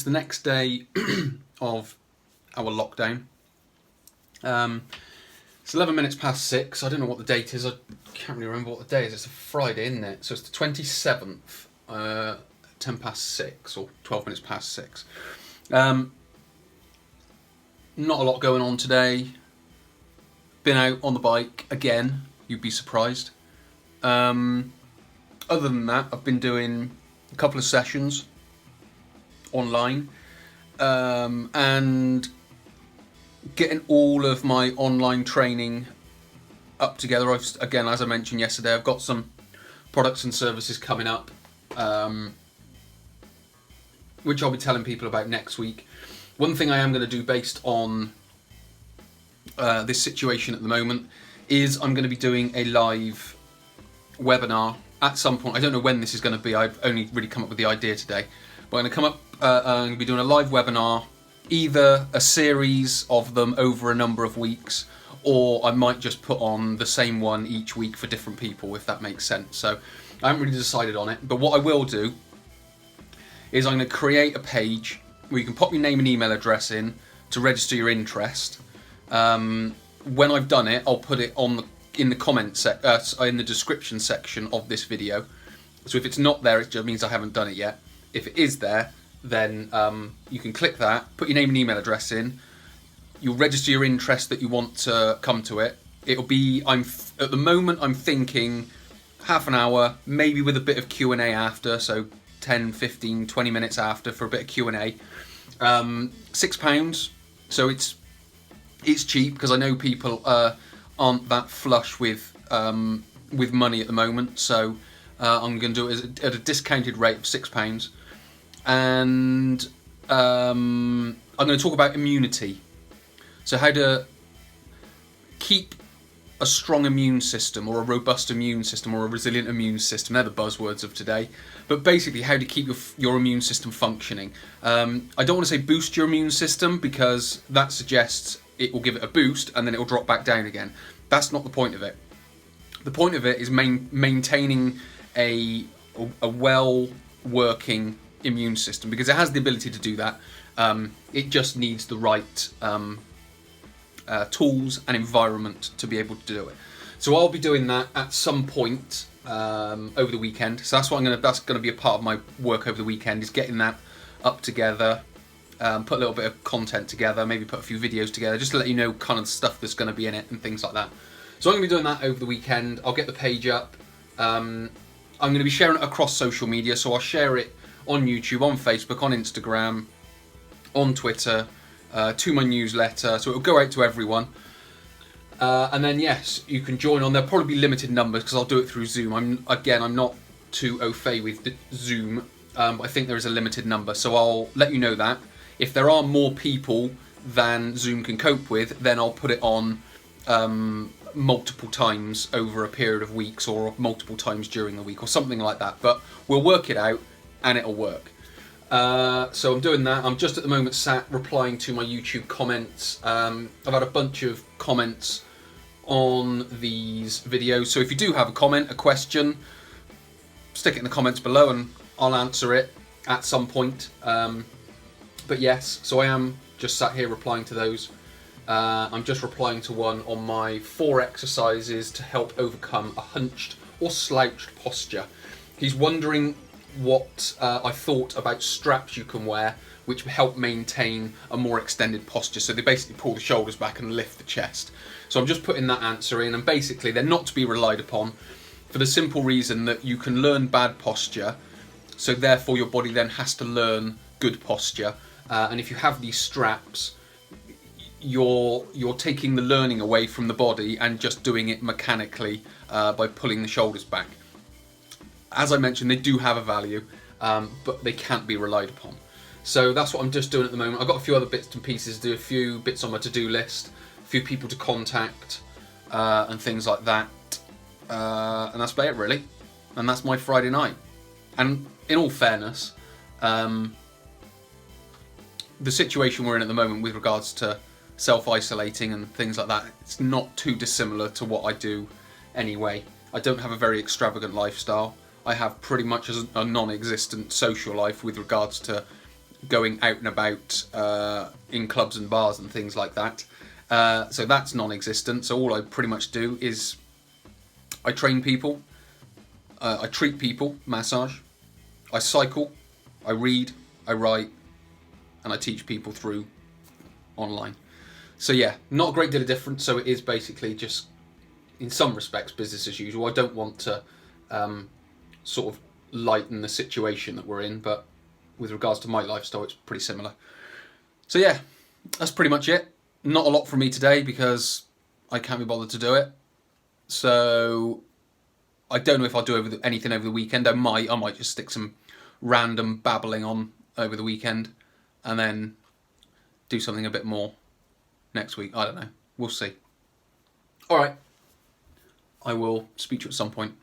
it's the next day of our lockdown. It's 11 minutes past 6. I don't know what the date is. I can't really remember what the day is. It's a Friday, isn't it? So it's the 27th, 10 past 6 or 12 minutes past 6. Not a lot going on today. Been out on the bike again. You'd be surprised. Other than that, I've been doing a couple of sessions online and getting all of my online training up together. Again, as I mentioned yesterday, I've got some products and services coming up, which I'll be telling people about next week. One thing I am going to do based on this situation at the moment is I'm going to be doing a live webinar at some point. I don't know when this is going to be. I've only really come up with the idea today. But I'm going to come up, I'm going to be doing a live webinar, either a series of them over a number of weeks, or I might just put on the same one each week for different people, if that makes sense. So I haven't really decided on it. But what I will do is I'm going to create a page where you can pop your name and email address in to register your interest. When I've done it, I'll put it on in the description section of this video. So if it's not there, it just means I haven't done it yet. If it is there, then you can click that, put your name and email address in. You'll register your interest that you want to come to it. It'll be, at the moment I'm thinking half an hour, maybe with a bit of Q&A after, so 10, 15, 20 minutes after for a bit of Q&A. £6, so it's cheap because I know people aren't that flush with money at the moment, so I'm going to do it at a discounted rate of £6. And I'm going to talk about immunity. So how to keep a strong immune system, or a robust immune system, or a resilient immune system. They're the buzzwords of today. But basically how to keep your immune system functioning. I don't want to say boost your immune system, because that suggests it will give it a boost and then it will drop back down again. That's not the point of it. The point of it is maintaining a well-working immune system, because it has the ability to do that. It just needs the right tools and environment to be able to do it. So I'll be doing that at some point over the weekend. So that's that's going to be a part of my work over the weekend, is getting that up together, put a little bit of content together, maybe put a few videos together, just to let you know kind of stuff that's going to be in it and things like that. So I'm going to be doing that over the weekend. I'll get the page up. I'm going to be sharing it across social media, so I'll share it on YouTube, on Facebook, on Instagram, on Twitter, to my newsletter, so it'll go out to everyone. And then yes, you can join on. There'll probably be limited numbers because I'll do it through Zoom. I'm not too au fait with Zoom, but I think there is a limited number, so I'll let you know that. If there are more people than Zoom can cope with, then I'll put it on multiple times over a period of weeks, or multiple times during the week, or something like that. But we'll work it out and it'll work. So I'm doing that. I'm just at the moment sat replying to my YouTube comments. I've had a bunch of comments on these videos, so if you do have a comment, a question, stick it in the comments below and I'll answer it at some point. But yes, so I am just sat here replying to those. I'm just replying to one on my 4 exercises to help overcome a hunched or slouched posture. He's wondering what I thought about straps you can wear which help maintain a more extended posture. So they basically pull the shoulders back and lift the chest. So I'm just putting that answer in, and basically they're not to be relied upon for the simple reason that you can learn bad posture, so therefore your body then has to learn good posture. And if you have these straps, you're taking the learning away from the body and just doing it mechanically by pulling the shoulders back. As I mentioned, they do have a value, but they can't be relied upon. So that's what I'm just doing at the moment. I've got a few other bits and pieces to do, a few bits on my to-do list, a few people to contact, and things like that. And that's about it, really. And that's my Friday night. And in all fairness, the situation we're in at the moment with regards to self-isolating and things like that, it's not too dissimilar to what I do anyway. I don't have a very extravagant lifestyle. I have pretty much a non-existent social life with regards to going out and about in clubs and bars and things like that. So that's non-existent. So all I pretty much do is I train people, I treat people, massage, I cycle, I read, I write, and I teach people through online. So yeah, not a great deal of difference. So it is basically just, in some respects, business as usual. I don't want to sort of lighten the situation that we're in, but with regards to my lifestyle, it's pretty similar. So yeah, that's pretty much it. Not a lot from me today because I can't be bothered to do it. So I don't know if I'll do anything over the weekend. I might just stick some random babbling on over the weekend and then do something a bit more next week. I don't know. We'll see. All right. I will speak to you at some point.